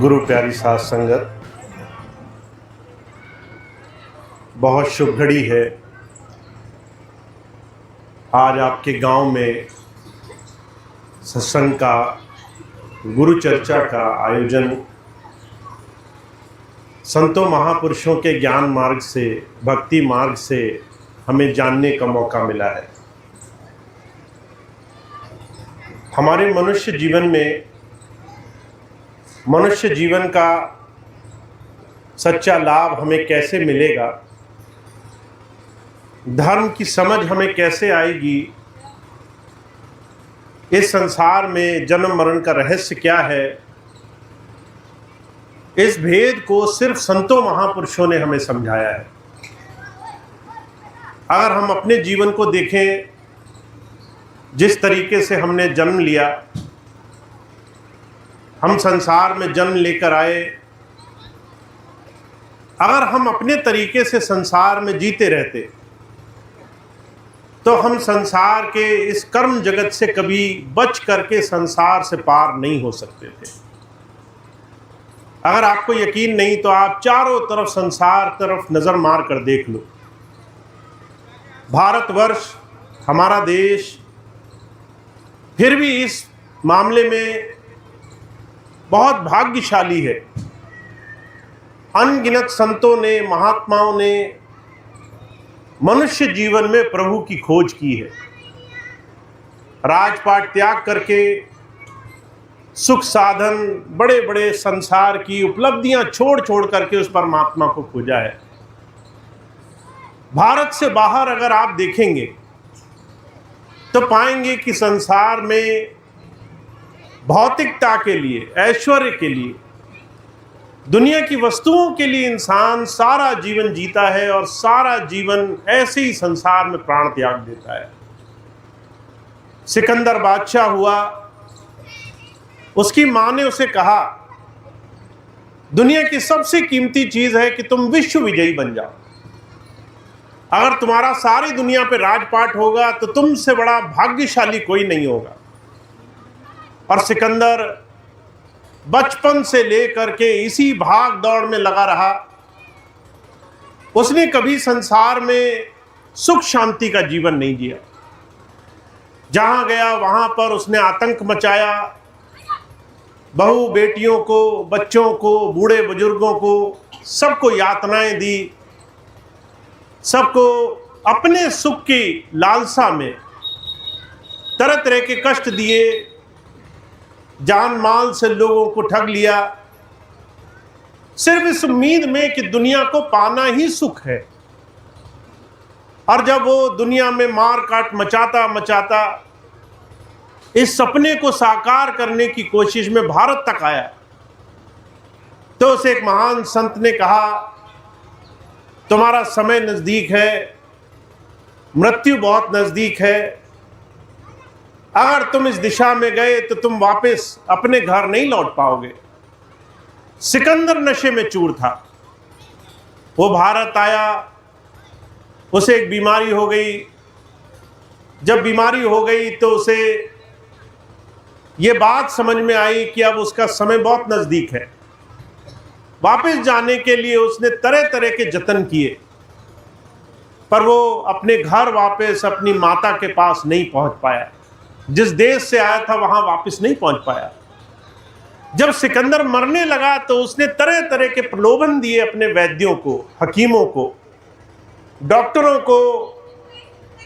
गुरु प्यारी साध संगत, बहुत शुभ घड़ी है। आज आपके गांव में सत्संग का, गुरु चर्चा का आयोजन संतों महापुरुषों के ज्ञान मार्ग से, भक्ति मार्ग से हमें जानने का मौका मिला है। हमारे मनुष्य जीवन का सच्चा लाभ हमें कैसे मिलेगा, धर्म की समझ हमें कैसे आएगी, इस संसार में जन्म मरण का रहस्य क्या है, इस भेद को सिर्फ संतों महापुरुषों ने हमें समझाया है। अगर हम अपने जीवन को देखें, जिस तरीके से हमने जन्म लिया, हम संसार में जन्म लेकर आए, अगर हम अपने तरीके से संसार में जीते रहते तो हम संसार के इस कर्म जगत से कभी बच करके संसार से पार नहीं हो सकते थे। अगर आपको यकीन नहीं तो आप चारों तरफ संसार तरफ नजर मार कर देख लो। भारतवर्ष हमारा देश फिर भी इस मामले में बहुत भाग्यशाली है। अनगिनत संतों ने, महात्माओं ने मनुष्य जीवन में प्रभु की खोज की है। राजपाट त्याग करके सुख साधन, बड़े बड़े संसार की उपलब्धियां छोड़ करके उस परमात्मा को खोजा है। भारत से बाहर अगर आप देखेंगे तो पाएंगे कि संसार में भौतिकता के लिए, ऐश्वर्य के लिए, दुनिया की वस्तुओं के लिए इंसान सारा जीवन जीता है और सारा जीवन ऐसे ही संसार में प्राण त्याग देता है। सिकंदर बादशाह हुआ, उसकी मां ने उसे कहा, दुनिया की सबसे कीमती चीज है कि तुम विश्व विजयी बन जाओ। अगर तुम्हारा सारी दुनिया पे राजपाट होगा तो तुमसे बड़ा भाग्यशाली कोई नहीं होगा। और सिकंदर बचपन से लेकर के इसी भाग दौड़ में लगा रहा। उसने कभी संसार में सुख शांति का जीवन नहीं जिया। जहां गया वहां पर उसने आतंक मचाया, बहू बेटियों को, बच्चों को, बूढ़े बुजुर्गों को, सबको यातनाएं दी, सबको अपने सुख की लालसा में तरह तरह के कष्ट दिए, जान माल से लोगों को ठग लिया, सिर्फ इस उम्मीद में कि दुनिया को पाना ही सुख है। और जब वो दुनिया में मार काट मचाता इस सपने को साकार करने की कोशिश में भारत तक आया, तो उसे एक महान संत ने कहा, तुम्हारा समय नजदीक है, मृत्यु बहुत नजदीक है। अगर तुम इस दिशा में गए तो तुम वापस अपने घर नहीं लौट पाओगे। सिकंदर नशे में चूर था। वो भारत आया, उसे एक बीमारी हो गई। जब बीमारी हो गई तो उसे ये बात समझ में आई कि अब उसका समय बहुत नजदीक है। वापस जाने के लिए उसने तरह तरह के जतन किए, पर वो अपने घर वापस अपनी माता के पास नहीं पहुंच पाया। जिस देश से आया था वहां वापस नहीं पहुंच पाया। जब सिकंदर मरने लगा तो उसने तरह तरह के प्रलोभन दिए अपने वैद्यों को, हकीमों को, डॉक्टरों को,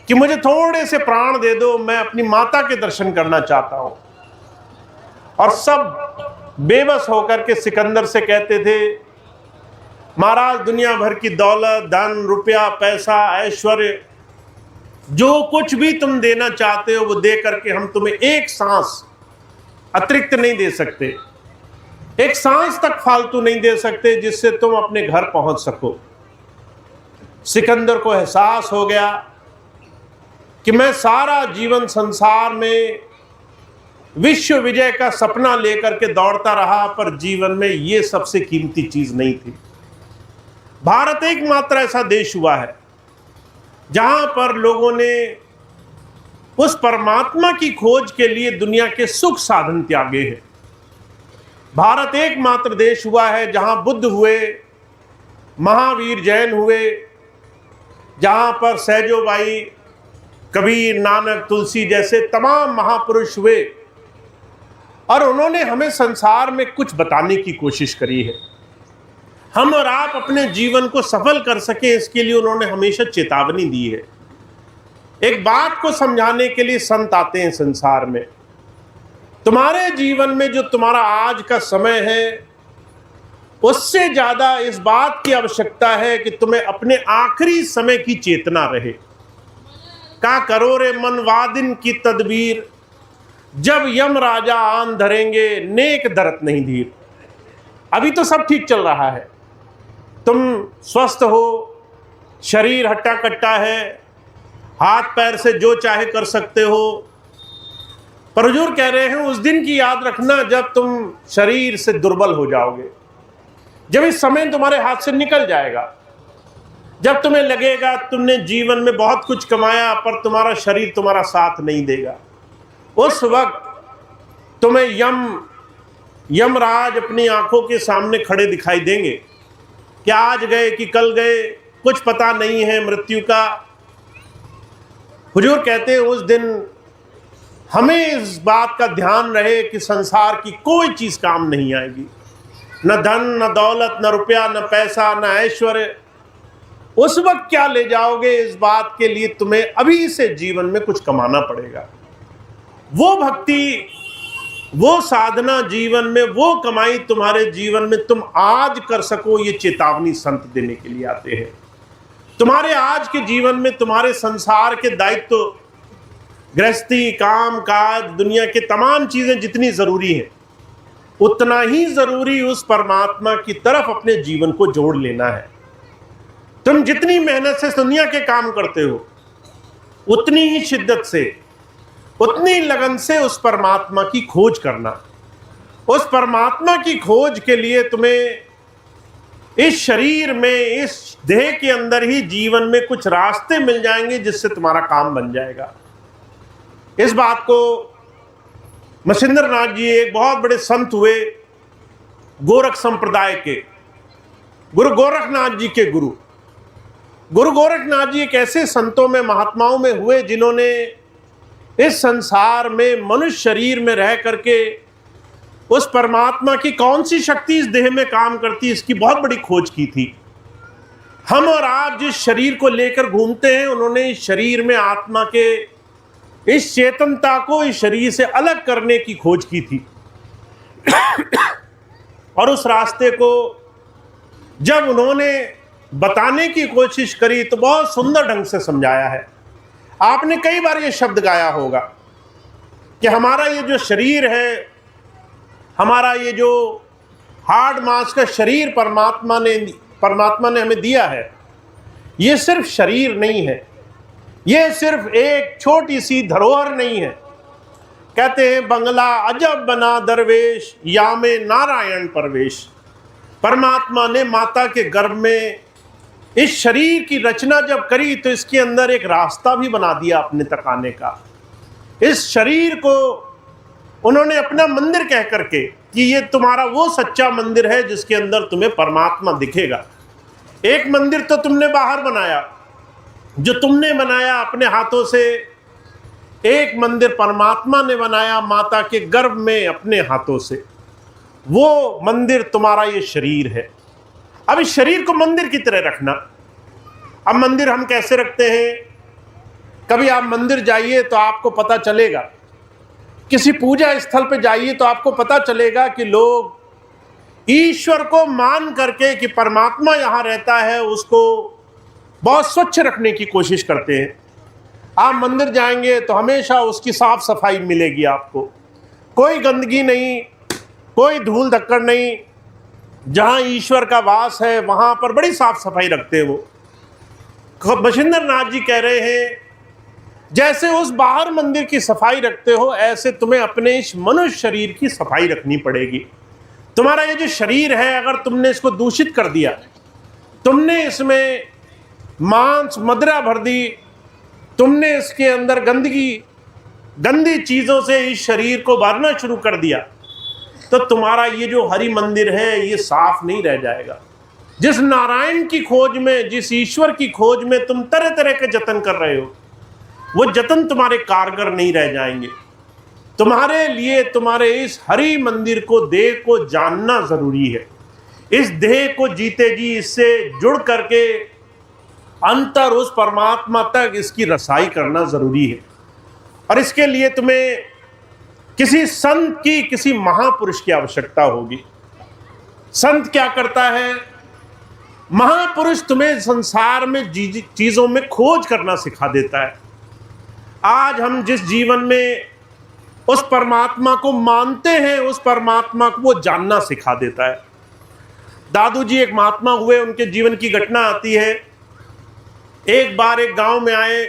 कि मुझे थोड़े से प्राण दे दो, मैं अपनी माता के दर्शन करना चाहता हूं। और सब बेबस होकर के सिकंदर से कहते थे, महाराज दुनिया भर की दौलत, धन, रुपया, पैसा, ऐश्वर्य, जो कुछ भी तुम देना चाहते हो वो दे करके हम तुम्हें एक सांस अतिरिक्त नहीं दे सकते, एक सांस तक फालतू नहीं दे सकते जिससे तुम अपने घर पहुंच सको। सिकंदर को एहसास हो गया कि मैं सारा जीवन संसार में विश्व विजय का सपना लेकर के दौड़ता रहा, पर जीवन में ये सबसे कीमती चीज नहीं थी। भारत एकमात्र ऐसा देश हुआ है जहां पर लोगों ने उस परमात्मा की खोज के लिए दुनिया के सुख साधन त्यागे हैं। भारत एकमात्र देश हुआ है जहां बुद्ध हुए, महावीर जैन हुए, जहां पर सैजोबाई, कबीर, नानक, तुलसी जैसे तमाम महापुरुष हुए और उन्होंने हमें संसार में कुछ बताने की कोशिश करी है। हम और आप अपने जीवन को सफल कर सके इसके लिए उन्होंने हमेशा चेतावनी दी है। एक बात को समझाने के लिए संत आते हैं संसार में। तुम्हारे जीवन में जो तुम्हारा आज का समय है उससे ज्यादा इस बात की आवश्यकता है कि तुम्हें अपने आखिरी समय की चेतना रहे। का करो रे मन वादिन की तदबीर, जब यम राजा आन धरेंगे नेक दरत नहीं धीर। अभी तो सब ठीक चल रहा है, तुम स्वस्थ हो, शरीर हट्टा कट्टा है, हाथ पैर से जो चाहे कर सकते हो, पर हुजूर कह रहे हैं उस दिन की याद रखना जब तुम शरीर से दुर्बल हो जाओगे, जब इस समय तुम्हारे हाथ से निकल जाएगा, जब तुम्हें लगेगा तुमने जीवन में बहुत कुछ कमाया पर तुम्हारा शरीर तुम्हारा साथ नहीं देगा। उस वक्त तुम्हें यमराज अपनी आंखों के सामने खड़े दिखाई देंगे कि आज गए कि कल गए, कुछ पता नहीं है मृत्यु का। हुजूर कहते हैं उस दिन हमें इस बात का ध्यान रहे कि संसार की कोई चीज काम नहीं आएगी, न धन, न दौलत, न रुपया, न पैसा, न ऐश्वर्य। उस वक्त क्या ले जाओगे, इस बात के लिए तुम्हें अभी से जीवन में कुछ कमाना पड़ेगा। वो भक्ति, वो साधना जीवन में, वो कमाई तुम्हारे जीवन में तुम आज कर सको, ये चेतावनी संत देने के लिए आते हैं। तुम्हारे आज के जीवन में तुम्हारे संसार के दायित्व, गृहस्थी, काम काज, दुनिया के तमाम चीजें जितनी जरूरी हैं उतना ही जरूरी उस परमात्मा की तरफ अपने जीवन को जोड़ लेना है। तुम जितनी मेहनत से दुनिया के काम करते हो उतनी ही शिद्दत से, उतनी लगन से उस परमात्मा की खोज करना। उस परमात्मा की खोज के लिए तुम्हें इस शरीर में, इस देह के अंदर ही जीवन में कुछ रास्ते मिल जाएंगे जिससे तुम्हारा काम बन जाएगा। इस बात को मछिंद्र नाथ जी एक बहुत बड़े संत हुए, गोरख संप्रदाय के गुरु गोरखनाथ जी के गुरु गोरखनाथ जी एक ऐसे संतों में, महात्माओं में हुए जिन्होंने इस संसार में मनुष्य शरीर में रह करके उस परमात्मा की कौन सी शक्ति इस देह में काम करती है इसकी बहुत बड़ी खोज की थी। हम और आप जिस शरीर को लेकर घूमते हैं उन्होंने इस शरीर में आत्मा के इस चेतनता को इस शरीर से अलग करने की खोज की थी और उस रास्ते को जब उन्होंने बताने की कोशिश करी तो बहुत सुंदर ढंग से समझाया है। आपने कई बार ये शब्द गाया होगा कि हमारा ये जो शरीर है, हमारा ये जो हार्ड मांस का शरीर परमात्मा ने हमें दिया है, ये सिर्फ शरीर नहीं है, ये सिर्फ एक छोटी सी धरोहर नहीं है। कहते हैं बंगला अजब बना दरवेश, यामे नारायण परवेश। परमात्मा ने माता के गर्भ में इस शरीर की रचना जब करी तो इसके अंदर एक रास्ता भी बना दिया अपने तक आने का। इस शरीर को उन्होंने अपना मंदिर कह करके कि ये तुम्हारा वो सच्चा मंदिर है जिसके अंदर तुम्हें परमात्मा दिखेगा। एक मंदिर तो तुमने बाहर बनाया, जो तुमने बनाया अपने हाथों से, एक मंदिर परमात्मा ने बनाया माता के गर्भ में अपने हाथों से। वो मंदिर तुम्हारा ये शरीर है। अब इस शरीर को मंदिर की तरह रखना। अब मंदिर हम कैसे रखते हैं? कभी आप मंदिर जाइए तो आपको पता चलेगा, किसी पूजा स्थल पे जाइए तो आपको पता चलेगा कि लोग ईश्वर को मान करके कि परमात्मा यहाँ रहता है उसको बहुत स्वच्छ रखने की कोशिश करते हैं। आप मंदिर जाएंगे तो हमेशा उसकी साफ सफाई मिलेगी आपको, कोई गंदगी नहीं, कोई धूल धक्कड़ नहीं। जहाँ ईश्वर का वास है वहाँ पर बड़ी साफ सफाई रखते हैं वो। मछिंद्र नाथ जी कह रहे हैं जैसे उस बाहर मंदिर की सफाई रखते हो ऐसे तुम्हें अपने इस मनुष्य शरीर की सफाई रखनी पड़ेगी। तुम्हारा ये जो शरीर है अगर तुमने इसको दूषित कर दिया, तुमने इसमें मांस मदिरा भर दी, तुमने इसके अंदर गंदी चीज़ों से इस शरीर को भरना शुरू कर दिया तो तुम्हारा ये जो हरि मंदिर है ये साफ नहीं रह जाएगा। जिस नारायण की खोज में, जिस ईश्वर की खोज में तुम तरह तरह के जतन कर रहे हो, वो जतन तुम्हारे कारगर नहीं रह जाएंगे। तुम्हारे लिए तुम्हारे इस हरि मंदिर को, देह को जानना जरूरी है। इस देह को जीते जी इससे जुड़ करके अंतर उस परमात्मा तक इसकी रसाई करना जरूरी है। और इसके लिए तुम्हें किसी संत की, किसी महापुरुष की आवश्यकता होगी। संत क्या करता है? महापुरुष तुम्हें संसार में चीजों में खोज करना सिखा देता है। आज हम जिस जीवन में उस परमात्मा को मानते हैं, उस परमात्मा को वो जानना सिखा देता है। दादू जी एक महात्मा हुए, उनके जीवन की घटना आती है। एक बार एक गांव में आए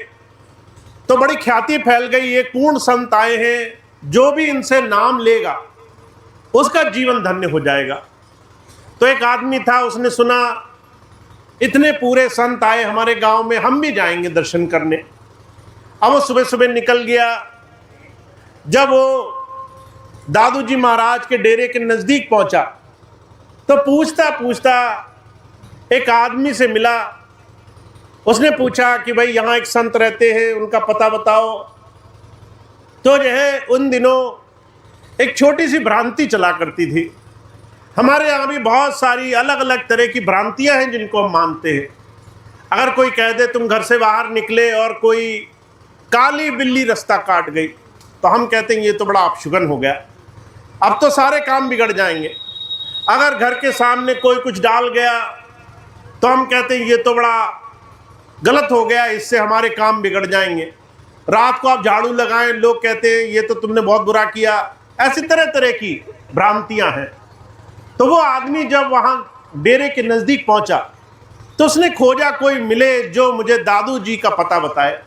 तो बड़ी ख्याति फैल गई, एक पूर्ण संत आए हैं, जो भी इनसे नाम लेगा उसका जीवन धन्य हो जाएगा। तो एक आदमी था, उसने सुना इतने पूरे संत आए हमारे गांव में, हम भी जाएंगे दर्शन करने। अब वो सुबह सुबह निकल गया। जब वो दादू जी महाराज के डेरे के नजदीक पहुंचा तो पूछता पूछता एक आदमी से मिला। उसने पूछा कि भाई यहाँ एक संत रहते हैं, उनका पता बताओ। तो जो है उन दिनों एक छोटी सी भ्रांति चला करती थी। हमारे यहाँ भी बहुत सारी अलग अलग तरह की भ्रांतियाँ हैं जिनको हम मानते हैं। अगर कोई कह दे तुम घर से बाहर निकले और कोई काली बिल्ली रास्ता काट गई, तो हम कहते हैं ये तो बड़ा अपशुगन हो गया, अब तो सारे काम बिगड़ जाएंगे। अगर घर के सामने कोई कुछ डाल गया तो हम कहते हैं ये तो बड़ा गलत हो गया, इससे हमारे काम बिगड़ जाएंगे। रात को आप झाड़ू लगाएं, लोग कहते हैं ये तो तुमने बहुत बुरा किया। ऐसी तरह तरह की भ्रांतियां हैं। तो वो आदमी जब वहां डेरे के नजदीक पहुंचा तो उसने खोजा कोई मिले जो मुझे दादू जी का पता बताए।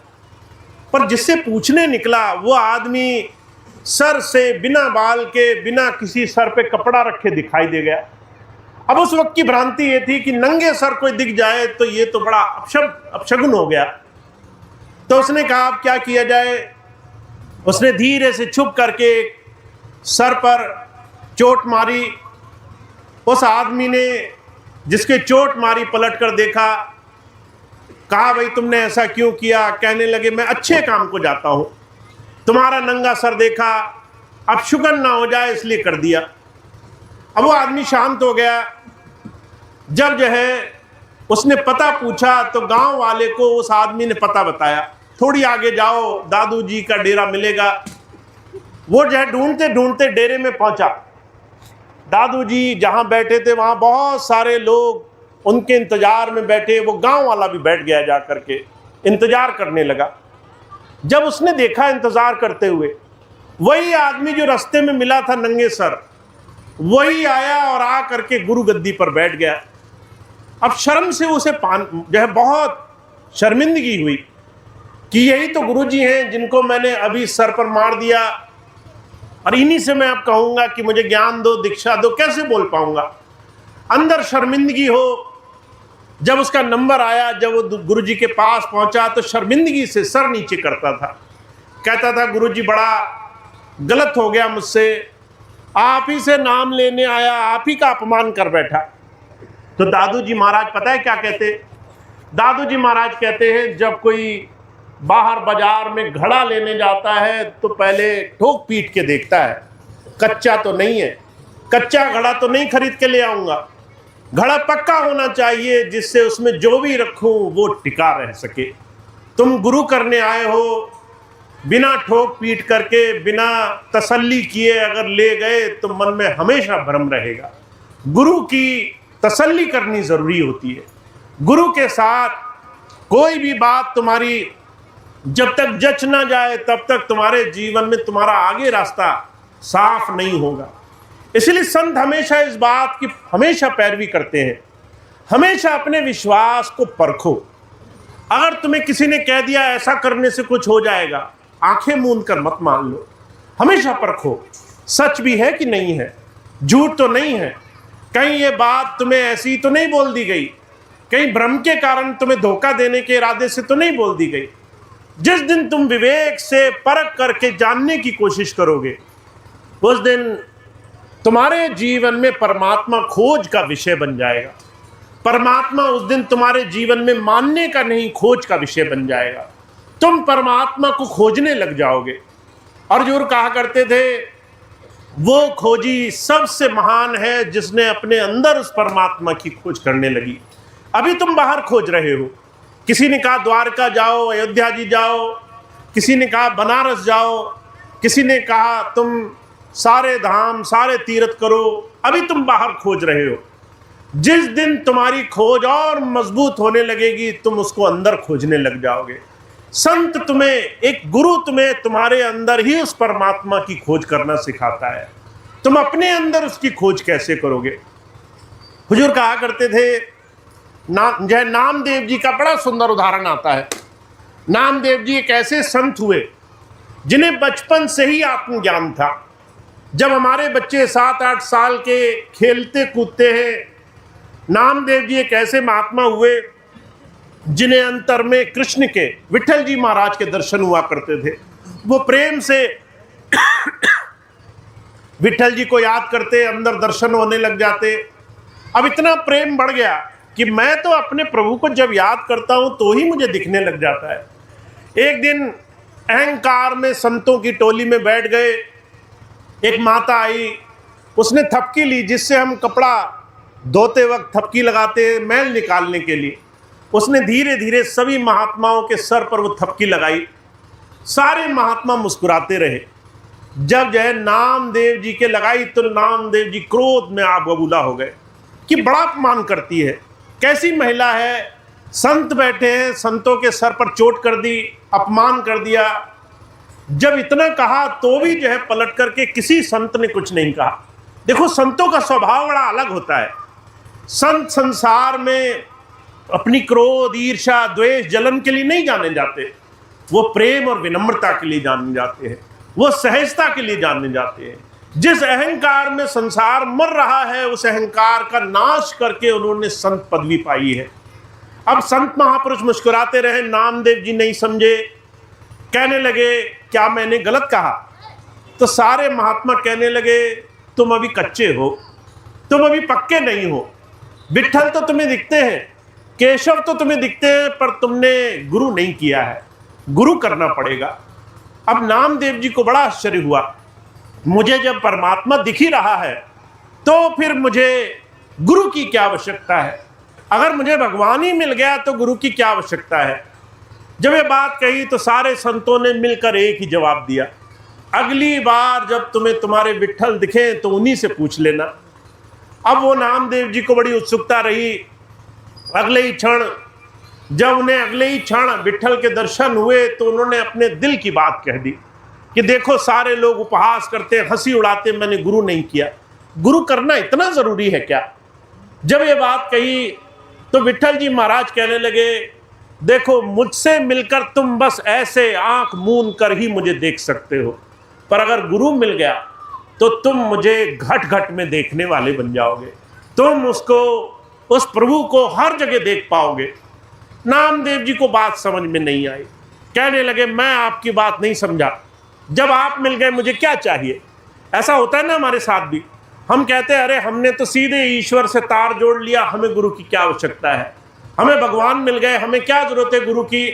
पर जिससे पूछने निकला वो आदमी सर से बिना बाल के, बिना किसी सर पे कपड़ा रखे दिखाई दे गया। अब उस वक्त की भ्रांति ये थी कि नंगे सर कोई दिख जाए तो ये तो बड़ा अपशगुन हो गया। तो उसने कहा अब क्या किया जाए। उसने धीरे से छुप करके सर पर चोट मारी। उस आदमी ने जिसके चोट मारी पलट कर देखा, कहा भाई तुमने ऐसा क्यों किया। कहने लगे मैं अच्छे काम को जाता हूं, तुम्हारा नंगा सर देखा, अपशगुन ना हो जाए इसलिए कर दिया। अब वो आदमी शांत हो गया। जब जो है उसने पता पूछा तो गांव वाले को उस आदमी ने पता बताया, थोड़ी आगे जाओ दादू जी का डेरा मिलेगा। वो जो है ढूंढते ढूंढते डेरे में पहुंचा। दादू जी जहां बैठे थे वहां बहुत सारे लोग उनके इंतजार में बैठे। वो गांव वाला भी बैठ गया, जा करके इंतजार करने लगा। जब उसने देखा इंतजार करते हुए, वही आदमी जो रास्ते में मिला था नंगे सर, वही आया और आ करके गुरु गद्दी पर बैठ गया। अब शर्म से उसे जो है बहुत शर्मिंदगी हुई कि यही तो गुरुजी हैं जिनको मैंने अभी सर पर मार दिया, और इन्हीं से मैं अब कहूंगा कि मुझे ज्ञान दो, दीक्षा दो, कैसे बोल पाऊंगा। अंदर शर्मिंदगी हो। जब उसका नंबर आया, जब वो गुरुजी के पास पहुंचा तो शर्मिंदगी से सर नीचे करता था। कहता था गुरुजी बड़ा गलत हो गया मुझसे, आप ही से नाम लेने आया, आप ही का अपमान कर बैठा। तो दादू जी महाराज पता है क्या कहते? दादू जी महाराज कहते हैं जब कोई बाहर बाजार में घड़ा लेने जाता है तो पहले ठोक पीट के देखता है, कच्चा तो नहीं है। कच्चा घड़ा तो नहीं खरीद के ले आऊंगा, घड़ा पक्का होना चाहिए जिससे उसमें जो भी रखूं वो टिका रह सके। तुम गुरु करने आए हो, बिना ठोक पीट करके, बिना तसल्ली किए अगर ले गए तो मन में हमेशा भ्रम रहेगा। गुरु की तसल्ली करनी जरूरी होती है। गुरु के साथ कोई भी बात तुम्हारी जब तक जच ना जाए तब तक तुम्हारे जीवन में तुम्हारा आगे रास्ता साफ नहीं होगा। इसलिए संत हमेशा इस बात की हमेशा पैरवी करते हैं, हमेशा अपने विश्वास को परखो। अगर तुम्हें किसी ने कह दिया ऐसा करने से कुछ हो जाएगा, आंखें मूंद कर मत मान लो। हमेशा परखो सच भी है कि नहीं है, झूठ तो नहीं है, कहीं ये बात तुम्हें ऐसी तो नहीं बोल दी गई, कहीं भ्रम के कारण तुम्हें धोखा देने के इरादे से तो नहीं बोल दी गई। जिस दिन तुम विवेक से परख करके जानने की कोशिश करोगे, उस दिन तुम्हारे जीवन में परमात्मा खोज का विषय बन जाएगा। परमात्मा उस दिन तुम्हारे जीवन में मानने का नहीं, खोज का विषय बन जाएगा। तुम परमात्मा को खोजने लग जाओगे। और जो कहा करते थे, वो खोजी सबसे महान है जिसने अपने अंदर उस परमात्मा की खोज करने लगी। अभी तुम बाहर खोज रहे हो। किसी ने कहा द्वारका जाओ, अयोध्या जी जाओ, किसी ने कहा बनारस जाओ, किसी ने कहा तुम सारे धाम सारे तीर्थ करो। अभी तुम बाहर खोज रहे हो। जिस दिन तुम्हारी खोज और मजबूत होने लगेगी, तुम उसको अंदर खोजने लग जाओगे। संत तुम्हें, एक गुरु तुम्हें तुम्हारे अंदर ही उस परमात्मा की खोज करना सिखाता है। तुम अपने अंदर उसकी खोज कैसे करोगे? हुजूर कहा करते थे, जय नामदेव जी का बड़ा सुंदर उदाहरण आता है। नामदेव जी एक ऐसे संत हुए जिन्हें बचपन से ही आत्मज्ञान था। जब हमारे बच्चे 7-8 साल के खेलते कूदते हैं, नामदेव जी एक ऐसे महात्मा हुए जिन्हें अंतर में कृष्ण के, विठल जी महाराज के दर्शन हुआ करते थे। वो प्रेम से विठल जी को याद करते, अंदर दर्शन होने लग जाते। अब इतना प्रेम बढ़ गया कि मैं तो अपने प्रभु को जब याद करता हूं तो ही मुझे दिखने लग जाता है। एक दिन अहंकार में संतों की टोली में बैठ गए। एक माता आई, उसने थपकी ली, जिससे हम कपड़ा धोते वक्त थपकी लगाते हैं मैल निकालने के लिए। उसने धीरे धीरे सभी महात्माओं के सर पर वो थपकी लगाई। सारे महात्मा मुस्कुराते रहे। जब जय नामदेव जी के लगाई तो नामदेव जी क्रोध में आग बबूला हो गए कि बड़ा अपमान करती है, कैसी महिला है। संत बैठे हैं, संतों के सर पर चोट कर दी, अपमान कर दिया। जब इतना कहा तो भी जो है पलट करके किसी संत ने कुछ नहीं कहा। देखो, संतों का स्वभाव बड़ा अलग होता है। संत संसार में अपनी क्रोध, ईर्ष्या, द्वेष, जलन के लिए नहीं जाने जाते। वो प्रेम और विनम्रता के लिए जाने जाते हैं। वो सहजता के लिए जाने जाते हैं। जिस अहंकार में संसार मर रहा है, उस अहंकार का नाश करके उन्होंने संत पदवी पाई है। अब संत महापुरुष मुस्कुराते रहे, नामदेव जी नहीं समझे। कहने लगे, क्या मैंने गलत कहा? तो सारे महात्मा कहने लगे, तुम अभी कच्चे हो, तुम अभी पक्के नहीं हो। विठल तो तुम्हें दिखते हैं, केशव तो तुम्हें दिखते हैं, पर तुमने गुरु नहीं किया है। गुरु करना पड़ेगा। अब नामदेव जी को बड़ा आश्चर्य हुआ, मुझे जब परमात्मा दिख ही रहा है तो फिर मुझे गुरु की क्या आवश्यकता है? अगर मुझे भगवान ही मिल गया तो गुरु की क्या आवश्यकता है? जब ये बात कही तो सारे संतों ने मिलकर एक ही जवाब दिया, अगली बार जब तुम्हें तुम्हारे विठल दिखे तो उन्हीं से पूछ लेना। अब वो नामदेव जी को बड़ी उत्सुकता रही। अगले ही क्षण, जब उन्हें अगले ही क्षण विठल के दर्शन हुए तो उन्होंने अपने दिल की बात कह दी कि देखो, सारे लोग उपहास करते, हंसी उड़ाते, मैंने गुरु नहीं किया। गुरु करना इतना जरूरी है क्या? जब ये बात कही तो विठल जी महाराज कहने लगे, देखो, मुझसे मिलकर तुम बस ऐसे आंख मूंद कर ही मुझे देख सकते हो, पर अगर गुरु मिल गया तो तुम मुझे घट घट में देखने वाले बन जाओगे। तुम उसको, उस प्रभु को हर जगह देख पाओगे। नामदेव जी को बात समझ में नहीं आई। कहने लगे, मैं आपकी बात नहीं समझा। जब आप मिल गए मुझे क्या चाहिए? ऐसा होता है ना हमारे साथ भी। हम कहते हैं, अरे हमने तो सीधे ईश्वर से तार जोड़ लिया, हमें गुरु की क्या आवश्यकता है? हमें भगवान मिल गए, हमें क्या जरूरत है गुरु की?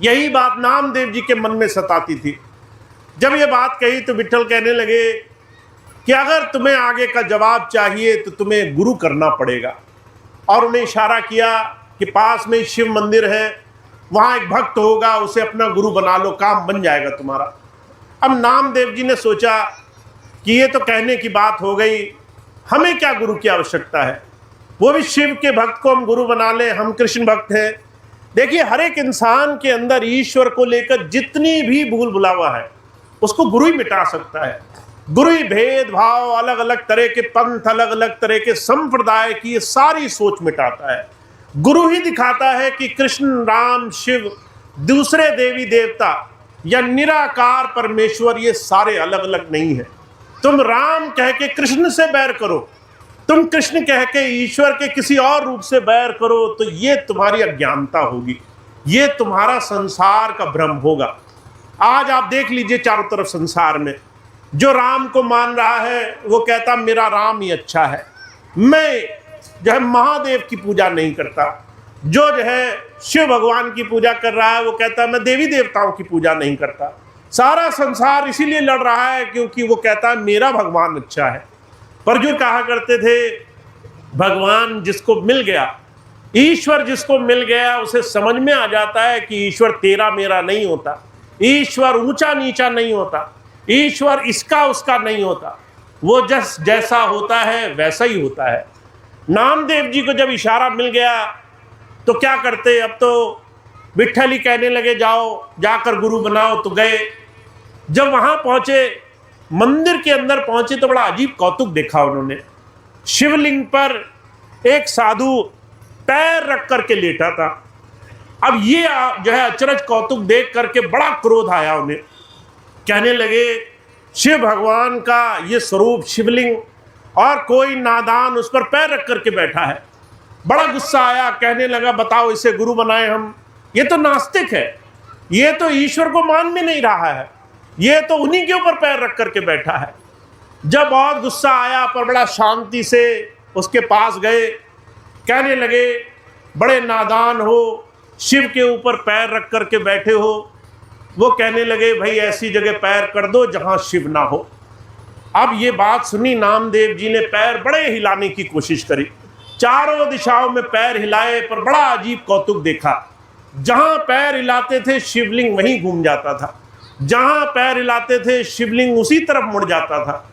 यही बात नामदेव जी के मन में सताती थी। जब ये बात कही तो विठल कहने लगे कि अगर तुम्हें आगे का जवाब चाहिए तो तुम्हें गुरु करना पड़ेगा। और उन्हें इशारा किया कि पास में शिव मंदिर है, वहाँ एक भक्त होगा, उसे अपना गुरु बना लो, काम बन जाएगा तुम्हारा। अब नामदेव जी ने सोचा कि ये तो कहने की बात हो गई, हमें क्या गुरु की आवश्यकता है? वो भी शिव के भक्त को हम गुरु बना लें, हम कृष्ण भक्त हैं। देखिए, हर एक इंसान के अंदर ईश्वर को लेकर जितनी भी भूल भुलावा है उसको गुरु ही मिटा सकता है। गुरु ही भेदभाव, अलग अलग तरह के पंथ, अलग अलग तरह के संप्रदाय की ये सारी सोच मिटाता है। गुरु ही दिखाता है कि कृष्ण, राम, शिव, दूसरे देवी देवता या निराकार परमेश्वर ये सारे अलग अलग नहीं है। तुम राम कह के कृष्ण से बैर करो, तुम कृष्ण कह के ईश्वर के किसी और रूप से बैर करो, तो ये तुम्हारी अज्ञानता होगी, ये तुम्हारा संसार का भ्रम होगा। आज आप देख लीजिए चारों तरफ संसार में जो राम को मान रहा है वो कहता मेरा राम ही अच्छा है, मैं जो है महादेव की पूजा नहीं करता। जो है शिव भगवान की पूजा कर रहा है वो कहता है मैं देवी देवताओं की पूजा नहीं करता। सारा संसार इसीलिए लड़ रहा है क्योंकि वो कहता है मेरा भगवान अच्छा है। पर जो कहा करते थे भगवान जिसको मिल गया, ईश्वर जिसको मिल गया, उसे समझ में आ जाता है कि ईश्वर तेरा मेरा नहीं होता, ईश्वर ऊंचा नीचा नहीं होता, ईश्वर इसका उसका नहीं होता, वो जैसा होता है वैसा ही होता है। नामदेव जी को जब इशारा मिल गया तो क्या करते, अब तो विट्ठल ही कहने लगे जाओ जाकर गुरु बनाओ, तो गए। जब वहां पहुंचे, मंदिर के अंदर पहुंचे तो बड़ा अजीब कौतुक देखा उन्होंने। शिवलिंग पर एक साधु पैर रख करके लेटा था। अब ये जो है अचरज कौतुक देख करके बड़ा क्रोध आया उन्हें। कहने लगे शिव भगवान का ये स्वरूप शिवलिंग और कोई नादान उस पर पैर रख करके बैठा है। बड़ा गुस्सा आया, कहने लगा बताओ इसे गुरु बनाए हम, ये तो नास्तिक है, ये तो ईश्वर को मान भी नहीं रहा है, ये तो उन्हीं के ऊपर पैर रख करके बैठा है। जब बहुत गुस्सा आया पर बड़ा शांति से उसके पास गए, कहने लगे बड़े नादान हो, शिव के ऊपर पैर रख करके बैठे हो। वो कहने लगे भाई ऐसी जगह पैर कर दो जहां शिव ना हो। अब ये बात सुनी, नामदेव जी ने पैर बड़े हिलाने की कोशिश करी, चारों दिशाओं में पैर हिलाए, पर बड़ा अजीब कौतुक देखा। जहां पैर हिलाते थे शिवलिंग वहीं घूम जाता था, जहां पैर हिलाते थे शिवलिंग उसी तरफ मुड़ जाता था।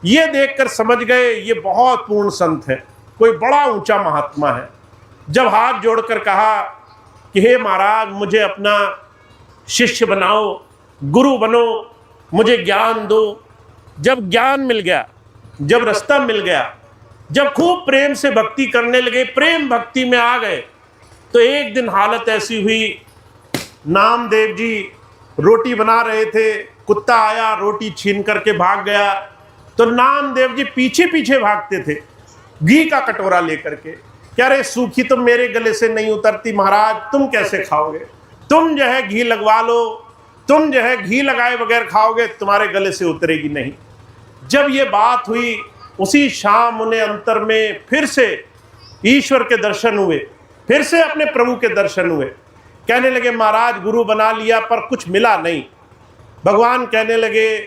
ये देखकर समझ गए ये बहुत पूर्ण संत है, कोई बड़ा ऊंचा महात्मा है। जब हाथ जोड़कर कहा कि हे महाराज मुझे अपना शिष्य बनाओ, गुरु बनो, मुझे ज्ञान दो। जब ज्ञान मिल गया, जब रास्ता मिल गया, जब खूब प्रेम से भक्ति करने लगे, प्रेम भक्ति में आ गए, तो एक दिन हालत ऐसी हुई, नामदेव जी रोटी बना रहे थे, कुत्ता आया रोटी छीन करके भाग गया। तो नामदेव जी पीछे पीछे भागते थे घी का कटोरा लेकर के। क्या रे सूखी तो मेरे गले से नहीं उतरती महाराज, तुम कैसे खाओगे? तुम जो है घी लगवा लो, तुम जो है घी लगाए बगैर खाओगे, तुम्हारे गले से उतरेगी नहीं। जब ये बात हुई उसी शाम उन्हें अंतर में फिर से ईश्वर के दर्शन हुए, फिर से अपने प्रभु के दर्शन हुए। कहने लगे महाराज गुरु बना लिया पर कुछ मिला नहीं। भगवान कहने लगे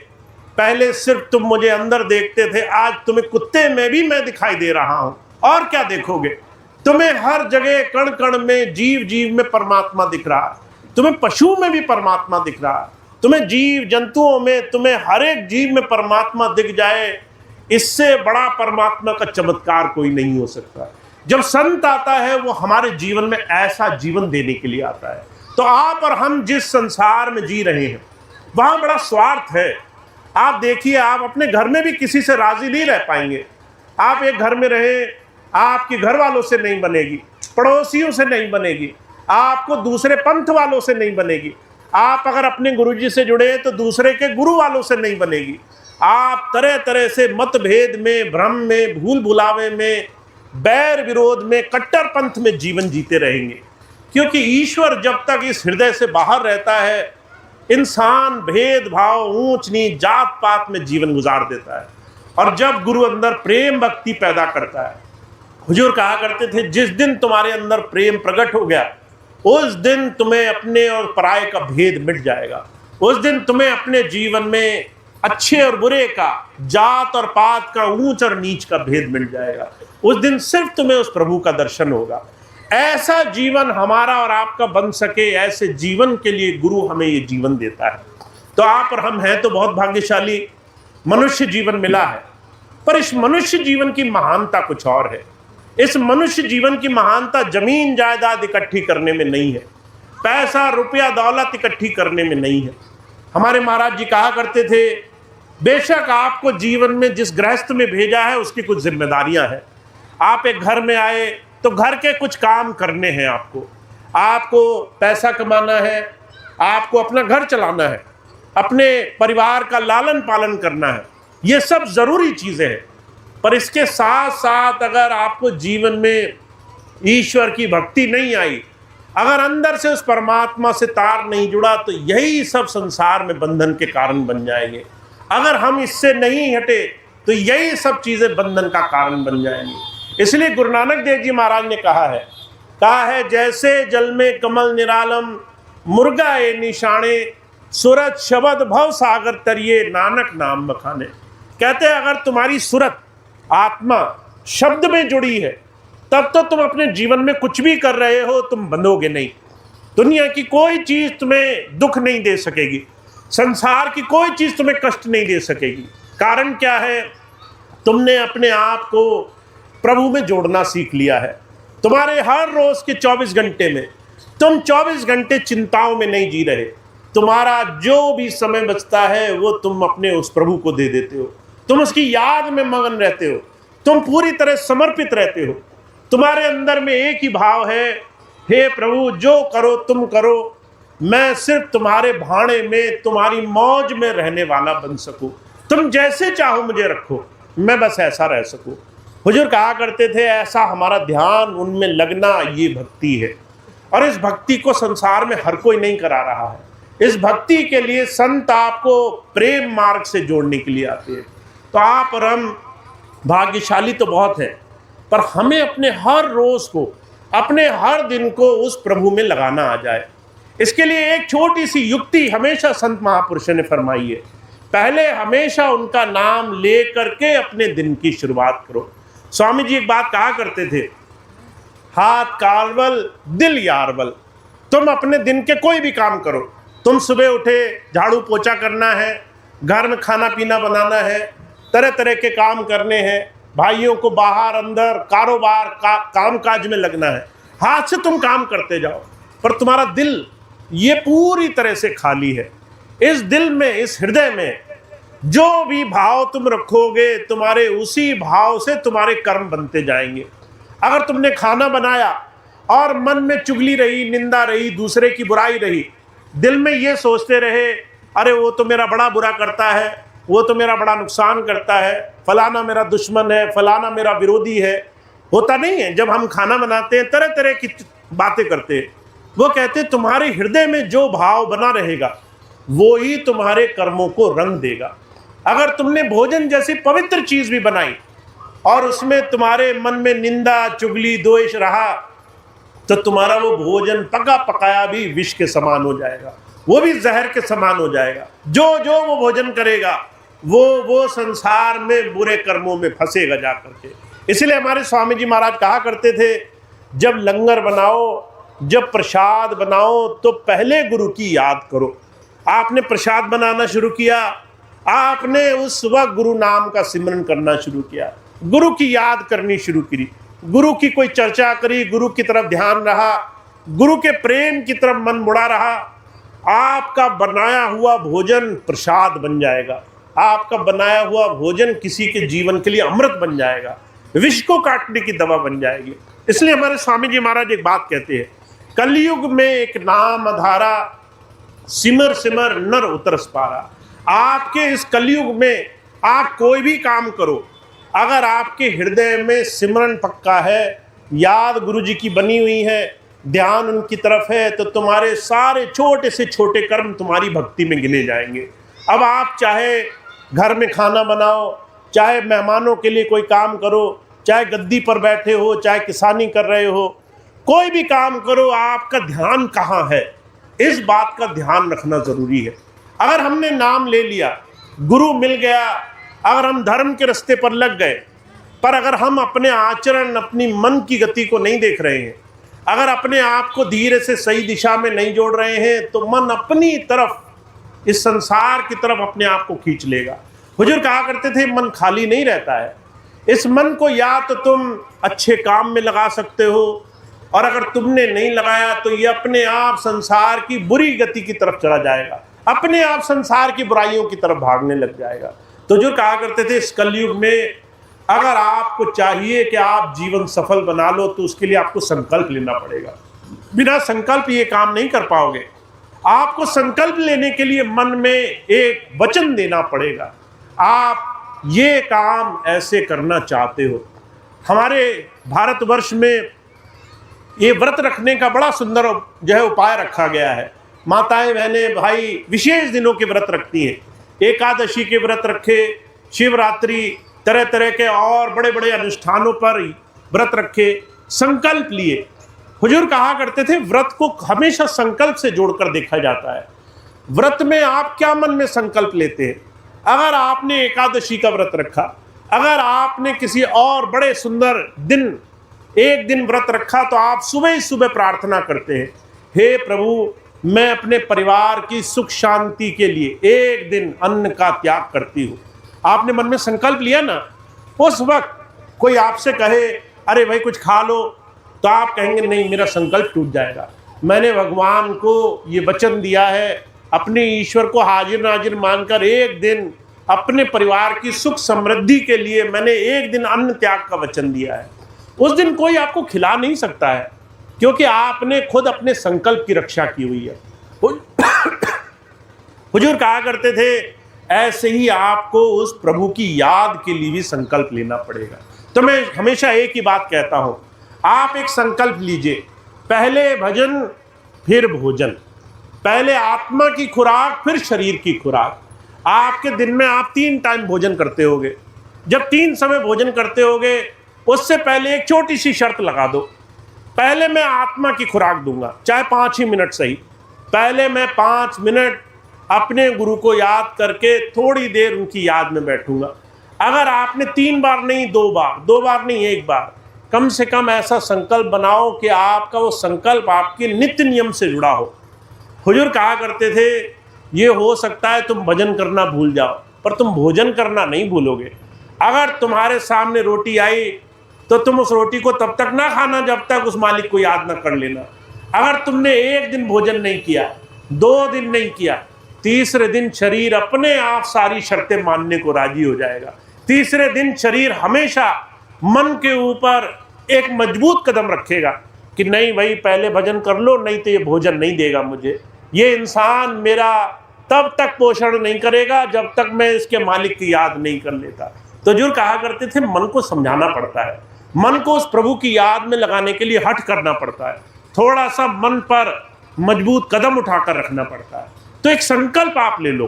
पहले सिर्फ तुम मुझे अंदर देखते थे, आज तुम्हें कुत्ते में भी मैं दिखाई दे रहा हूं, और क्या देखोगे? तुम्हें हर जगह कण कण में जीव जीव में परमात्मा दिख रहा है, तुम्हें पशु में भी परमात्मा दिख रहा है, तुम्हें जीव जंतुओं में, तुम्हें हर एक जीव में परमात्मा दिख जाए, इससे बड़ा परमात्मा का चमत्कार कोई नहीं हो सकता। जब संत आता है वो हमारे जीवन में ऐसा जीवन देने के लिए आता है। तो आप और हम जिस संसार में जी रहे हैं वहां बड़ा स्वार्थ है। आप देखिए, आप अपने घर में भी किसी से राजी नहीं रह पाएंगे। आप एक घर में रहे, आपके घर वालों से नहीं बनेगी, पड़ोसियों से नहीं बनेगी, आपको दूसरे पंथ वालों से नहीं बनेगी। आप अगर अपने गुरुजी से जुड़े तो दूसरे के गुरु वालों से नहीं बनेगी। आप तरह तरह से मतभेद में, भ्रम में, भूल भुलावे में, बैर विरोध में, कट्टर पंथ में जीवन जीते रहेंगे। क्योंकि ईश्वर जब तक इस हृदय से बाहर रहता है, इंसान भेदभाव, ऊंच नीच, जात पात में जीवन गुजार देता है। और जब गुरु अंदर प्रेम भक्ति पैदा करता है, हुजूर कहा करते थे जिस दिन तुम्हारे अंदर प्रेम प्रकट हो गया उस दिन तुम्हें अपने और पराये का भेद मिट जाएगा। उस दिन तुम्हें अपने जीवन में अच्छे और बुरे का, जात और पात का, ऊंच और नीच का भेद मिट जाएगा। उस दिन सिर्फ तुम्हें उस प्रभु का दर्शन होगा। ऐसा जीवन हमारा और आपका बन सके, ऐसे जीवन के लिए गुरु हमें ये जीवन देता है। तो आप और हम हैं तो बहुत भाग्यशाली, मनुष्य जीवन मिला है। पर इस मनुष्य जीवन की महानता कुछ और है। इस मनुष्य जीवन की महानता जमीन जायदाद इकट्ठी करने में नहीं है, पैसा रुपया दौलत इकट्ठी करने में नहीं है। हमारे महाराज जी कहा करते थे बेशक आपको जीवन में जिस गृहस्थ में भेजा है उसकी कुछ जिम्मेदारियां हैं। आप एक घर में आए तो घर के कुछ काम करने हैं, आपको पैसा कमाना है, आपको अपना घर चलाना है, अपने परिवार का लालन पालन करना है। ये सब जरूरी चीजें हैं। पर इसके साथ साथ अगर आपको जीवन में ईश्वर की भक्ति नहीं आई, अगर अंदर से उस परमात्मा से तार नहीं जुड़ा, तो यही सब संसार में बंधन के कारण बन जाएंगे। अगर हम इससे नहीं हटे तो यही सब चीज़ें बंधन का कारण बन जाएंगी। इसलिए गुरु नानक देव जी महाराज ने कहा है जैसे जल में कमल निरालम, मुर्गा ए निशाने, सूरत शब्द भव सागर तरिए, नानक नाम बखाने। कहते हैं अगर तुम्हारी सूरत आत्मा शब्द में जुड़ी है तब तो तुम अपने जीवन में कुछ भी कर रहे हो तुम बंधोगे नहीं। दुनिया की कोई चीज़ तुम्हें दुख नहीं दे सकेगी, संसार की कोई चीज़ तुम्हें कष्ट नहीं दे सकेगी। कारण क्या है? तुमने अपने आप को प्रभु में जोड़ना सीख लिया है। तुम्हारे हर रोज के 24 घंटे में तुम 24 घंटे चिंताओं में नहीं जी रहे। तुम्हारा जो भी समय बचता है वो तुम अपने उस प्रभु को दे देते हो, तुम उसकी याद में मगन रहते हो, तुम पूरी तरह समर्पित रहते हो। तुम्हारे अंदर में एक ही भाव है, हे प्रभु जो करो तुम करो, मैं सिर्फ तुम्हारे भाणे में तुम्हारी मौज में रहने वाला बन सकूं। तुम जैसे चाहो मुझे रखो, मैं बस ऐसा रह सकूं। हुजूर कहा करते थे ऐसा हमारा ध्यान उनमें लगना ये भक्ति है। और इस भक्ति को संसार में हर कोई नहीं करा रहा है। इस भक्ति के लिए संत आपको प्रेम मार्ग से जोड़ने के लिए आते हैं। तो आप और हम भाग्यशाली तो बहुत हैं, पर हमें अपने हर रोज को, अपने हर दिन को उस प्रभु में लगाना आ जाए। इसके लिए एक छोटी सी युक्ति हमेशा संत महापुरुषों ने फरमाई है। पहले हमेशा उनका नाम ले करके अपने दिन की शुरुआत करो। स्वामी जी एक बात कहा करते थे, हाथ कालवल दिल यारवल। तुम अपने दिन के कोई भी काम करो, तुम सुबह उठे झाड़ू पोछा करना है, घर में खाना पीना बनाना है, तरह तरह के काम करने हैं, भाइयों को बाहर अंदर कारोबार काम काज में लगना है, हाथ से तुम काम करते जाओ, पर तुम्हारा दिल ये पूरी तरह से खाली है। इस दिल में, इस हृदय में जो भी भाव तुम रखोगे, तुम्हारे उसी भाव से तुम्हारे कर्म बनते जाएंगे। अगर तुमने खाना बनाया और मन में चुगली रही, निंदा रही, दूसरे की बुराई रही, दिल में ये सोचते रहे अरे वो तो मेरा बड़ा बुरा करता है, वो तो मेरा बड़ा नुकसान करता है, फलाना मेरा दुश्मन है, फलाना मेरा विरोधी है। होता नहीं है, जब हम खाना बनाते हैं तरह तरह की बातें करते हैं। वो कहते तुम्हारे हृदय में जो भाव बना रहेगा वो ही तुम्हारे कर्मों को रंग देगा। अगर तुमने भोजन जैसी पवित्र चीज भी बनाई और उसमें तुम्हारे मन में निंदा, चुगली, द्वेष रहा, तो तुम्हारा वो भोजन पका पकाया भी विष के समान हो जाएगा, वो भी जहर के समान हो जाएगा। जो जो वो भोजन करेगा वो संसार में बुरे कर्मों में फंसेगा जा करके। इसलिए हमारे स्वामी जी महाराज कहा करते थे, जब लंगर बनाओ, जब प्रसाद बनाओ तो पहले गुरु की याद करो। आपने प्रसाद बनाना शुरू किया, आपने उस वक्त गुरु नाम का सिमरन करना शुरू किया, गुरु की याद करनी शुरू करी, गुरु की कोई चर्चा करी, गुरु की तरफ ध्यान रहा, गुरु के प्रेम की तरफ मन मुड़ा रहा, आपका बनाया हुआ भोजन प्रसाद बन जाएगा। आपका बनाया हुआ भोजन किसी के जीवन के लिए अमृत बन जाएगा, विष को काटने की दवा बन जाएगी। इसलिए हमारे स्वामी जी महाराज एक बात कहते हैं, कलयुग में एक नाम अधारा, सिमर सिमर नर उतरस पारा। आपके इस कलयुग में आप कोई भी काम करो, अगर आपके हृदय में सिमरन पक्का है, याद गुरु जी की बनी हुई है, ध्यान उनकी तरफ है, तो तुम्हारे सारे छोटे से छोटे कर्म तुम्हारी भक्ति में गिने जाएंगे। अब आप चाहे घर में खाना बनाओ, चाहे मेहमानों के लिए कोई काम करो, चाहे गद्दी पर बैठे हो, चाहे किसानी कर रहे हो, कोई भी काम करो, आपका ध्यान कहाँ है, इस बात का ध्यान रखना जरूरी है। अगर हमने नाम ले लिया, गुरु मिल गया, अगर हम धर्म के रास्ते पर लग गए, पर अगर हम अपने आचरण, अपनी मन की गति को नहीं देख रहे हैं, अगर अपने आप को धीरे से सही दिशा में नहीं जोड़ रहे हैं, तो मन अपनी तरफ, इस संसार की तरफ अपने आप को खींच लेगा। हुजूर कहा करते थे मन खाली नहीं रहता है। इस मन को या तो तुम अच्छे काम में लगा सकते हो, और अगर तुमने नहीं लगाया तो ये अपने आप संसार की बुरी गति की तरफ चला जाएगा, अपने आप संसार की बुराइयों की तरफ भागने लग जाएगा। तो जो कहा करते थे, इस कलयुग में अगर आपको चाहिए कि आप जीवन सफल बना लो, तो उसके लिए आपको संकल्प लेना पड़ेगा। बिना संकल्प ये काम नहीं कर पाओगे। आपको संकल्प लेने के लिए मन में एक वचन देना पड़ेगा, आप ये काम ऐसे करना चाहते हो। हमारे भारतवर्ष में ये व्रत रखने का बड़ा सुंदर जो है उपाय रखा गया है। माताएं, बहनें, भाई विशेष दिनों के व्रत रखती हैं। एकादशी के व्रत रखे, शिवरात्रि, तरह तरह के और बड़े बड़े अनुष्ठानों पर व्रत रखे, संकल्प लिए। हुजूर कहा करते थे व्रत को हमेशा संकल्प से जोड़कर देखा जाता है। व्रत में आप क्या मन में संकल्प लेते हैं? अगर आपने एकादशी का व्रत रखा, अगर आपने किसी और बड़े सुंदर दिन एक दिन व्रत रखा, तो आप सुबह ही सुबह प्रार्थना करते हैं, हे प्रभु मैं अपने परिवार की सुख शांति के लिए एक दिन अन्न का त्याग करती हूँ। आपने मन में संकल्प लिया ना, उस वक्त कोई आपसे कहे अरे भाई कुछ खा लो, तो आप कहेंगे नहीं, मेरा संकल्प टूट जाएगा। मैंने भगवान को ये वचन दिया है, अपने ईश्वर को हाजिर नाजिर मानकर एक दिन अपने परिवार की सुख समृद्धि के लिए मैंने एक दिन अन्न त्याग का वचन दिया है। उस दिन कोई आपको खिला नहीं सकता है, क्योंकि आपने खुद अपने संकल्प की रक्षा की हुई है। हुजूर कहा करते थे ऐसे ही आपको उस प्रभु की याद के लिए भी संकल्प लेना पड़ेगा। तो मैं हमेशा एक ही बात कहता हूं, आप एक संकल्प लीजिए, पहले भजन फिर भोजन, पहले आत्मा की खुराक फिर शरीर की खुराक। आपके दिन में आप 3 टाइम भोजन करते होगे, जब 3 समय भोजन करते होगे उससे पहले एक छोटी सी शर्त लगा दो, पहले मैं आत्मा की खुराक दूंगा, चाहे 5 ही मिनट सही, पहले मैं 5 मिनट अपने गुरु को याद करके थोड़ी देर उनकी याद में बैठूंगा। अगर आपने 3 बार नहीं 2 बार, 2 बार नहीं 1 बार, कम से कम ऐसा संकल्प बनाओ कि आपका वो संकल्प आपके नित्य नियम से जुड़ा हो। हुजूर कहा करते थे ये हो सकता है तुम भजन करना भूल जाओ, पर तुम भोजन करना नहीं भूलोगे। अगर तुम्हारे सामने रोटी आई तो तुम उस रोटी को तब तक ना खाना जब तक उस मालिक को याद ना कर लेना। अगर तुमने एक दिन भोजन नहीं किया, 2 दिन नहीं किया, तीसरे दिन शरीर अपने आप सारी शर्तें मानने को राजी हो जाएगा। तीसरे दिन शरीर हमेशा मन के ऊपर एक मजबूत कदम रखेगा कि नहीं भाई पहले भजन कर लो, नहीं तो ये भोजन नहीं देगा मुझे, ये इंसान मेरा तब तक पोषण नहीं करेगा जब तक मैं इसके मालिक की याद नहीं कर लेता। तो जो कहा करते थे मन को समझाना पड़ता है, मन को उस प्रभु की याद में लगाने के लिए हट करना पड़ता है, थोड़ा सा मन पर मजबूत कदम उठाकर रखना पड़ता है। तो एक संकल्प आप ले लो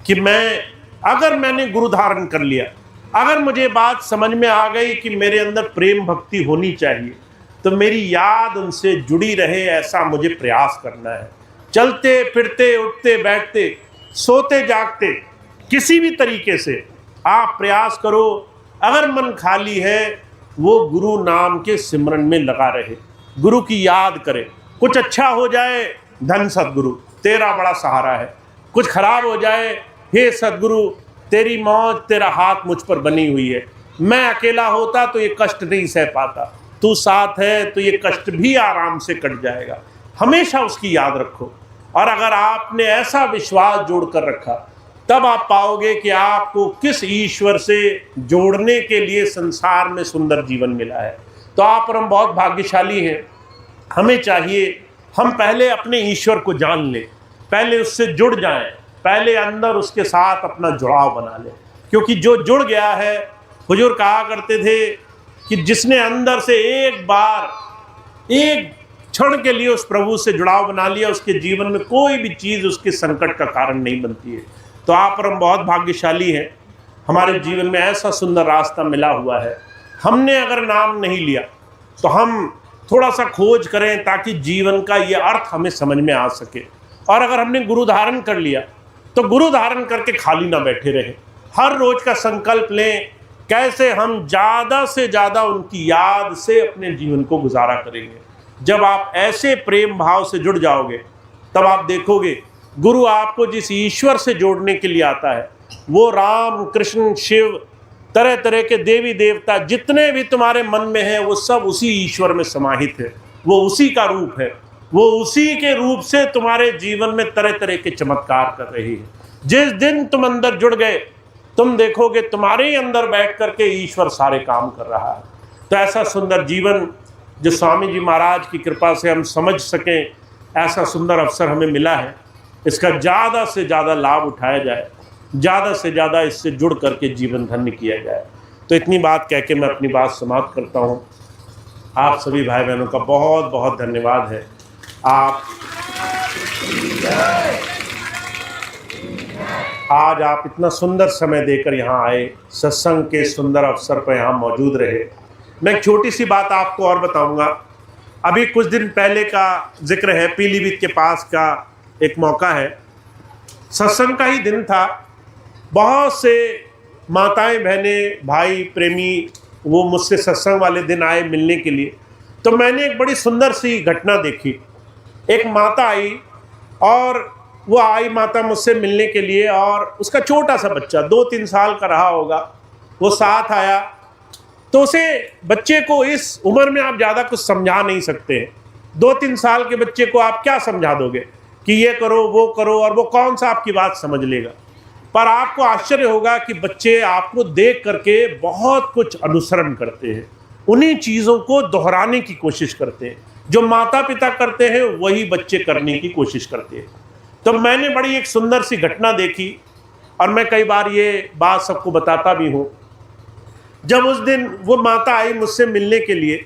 कि अगर मैंने गुरु धारण कर लिया, अगर मुझे बात समझ में आ गई कि मेरे अंदर प्रेम भक्ति होनी चाहिए, तो मेरी याद उनसे जुड़ी रहे ऐसा मुझे प्रयास करना है। चलते फिरते, उठते बैठते, सोते जागते, किसी भी तरीके से आप प्रयास करो, अगर मन खाली है वो गुरु नाम के सिमरन में लगा रहे, गुरु की याद करे। कुछ अच्छा हो जाए, धन सद्गुरु तेरा बड़ा सहारा है, कुछ खराब हो जाए, हे सद्गुरु तेरी मौज, तेरा हाथ मुझ पर बनी हुई है, मैं अकेला होता तो ये कष्ट नहीं सह पाता, तू साथ है तो ये कष्ट भी आराम से कट जाएगा। हमेशा उसकी याद रखो। और अगर आपने ऐसा विश्वास जोड़कर रखा, तब आप पाओगे कि आपको किस ईश्वर से जोड़ने के लिए संसार में सुंदर जीवन मिला है। तो आप और हम बहुत भाग्यशाली हैं। हमें चाहिए हम पहले अपने ईश्वर को जान लें, पहले उससे जुड़ जाएं, पहले अंदर उसके साथ अपना जुड़ाव बना लें। क्योंकि जो जुड़ गया है, हुजूर कहा करते थे कि जिसने अंदर से एक बार एक क्षण के लिए उस प्रभु से जुड़ाव बना लिया, उसके जीवन में कोई भी चीज़ उसके संकट का कारण नहीं बनती है। तो आप और हम बहुत भाग्यशाली हैं, हमारे जीवन में ऐसा सुंदर रास्ता मिला हुआ है। हमने अगर नाम नहीं लिया तो हम थोड़ा सा खोज करें ताकि जीवन का ये अर्थ हमें समझ में आ सके। और अगर हमने गुरु धारण कर लिया तो गुरु धारण करके खाली ना बैठे रहे, हर रोज का संकल्प लें कैसे हम ज़्यादा से ज़्यादा उनकी याद से अपने जीवन को गुजारा करेंगे। जब आप ऐसे प्रेम भाव से जुड़ जाओगे, तब आप देखोगे गुरु आपको जिस ईश्वर से जोड़ने के लिए आता है, वो राम कृष्ण शिव तरह तरह के देवी देवता जितने भी तुम्हारे मन में हैं, वो सब उसी ईश्वर में समाहित है, वो उसी का रूप है, वो उसी के रूप से तुम्हारे जीवन में तरह तरह के चमत्कार कर रही है। जिस दिन तुम अंदर जुड़ गए, तुम देखोगे तुम्हारे ही अंदर बैठ करके ईश्वर सारे काम कर रहा है। तो ऐसा सुंदर जीवन जो स्वामी जी महाराज की कृपा से हम समझ सकें, ऐसा सुंदर अवसर हमें मिला है, इसका ज़्यादा से ज़्यादा लाभ उठाया जाए, ज़्यादा से ज़्यादा इससे जुड़ करके जीवन धन्य किया जाए। तो इतनी बात कह के मैं अपनी बात समाप्त करता हूँ। आप सभी भाई बहनों का बहुत बहुत धन्यवाद है। आप आज आप इतना सुंदर समय देकर यहाँ आए, सत्संग के सुंदर अवसर पर यहाँ मौजूद रहे। मैं एक छोटी सी बात आपको और बताऊंगा। अभी कुछ दिन पहले का जिक्र है, पीलीभीत के पास का एक मौका है, सत्संग का ही दिन था। बहुत से माताएं, बहनें, भाई, प्रेमी वो मुझसे सत्संग वाले दिन आए मिलने के लिए। तो मैंने एक बड़ी सुंदर सी घटना देखी। एक माता आई और वो आई माता मुझसे मिलने के लिए, और उसका छोटा सा बच्चा 2-3 साल का रहा होगा, वो साथ आया। तो उसे बच्चे को, इस उम्र में आप ज़्यादा कुछ समझा नहीं सकते हैं। 2-3 साल के बच्चे को आप क्या समझा दोगे कि ये करो वो करो, और वो कौन सा आपकी बात समझ लेगा। पर आपको आश्चर्य होगा कि बच्चे आपको देख करके बहुत कुछ अनुसरण करते हैं, उन्हीं चीज़ों को दोहराने की कोशिश करते हैं। जो माता पिता करते हैं वही बच्चे करने की कोशिश करते हैं। तो मैंने बड़ी एक सुंदर सी घटना देखी, और मैं कई बार ये बात सबको बताता भी हूँ। जब उस दिन वो माता आई मुझसे मिलने के लिए,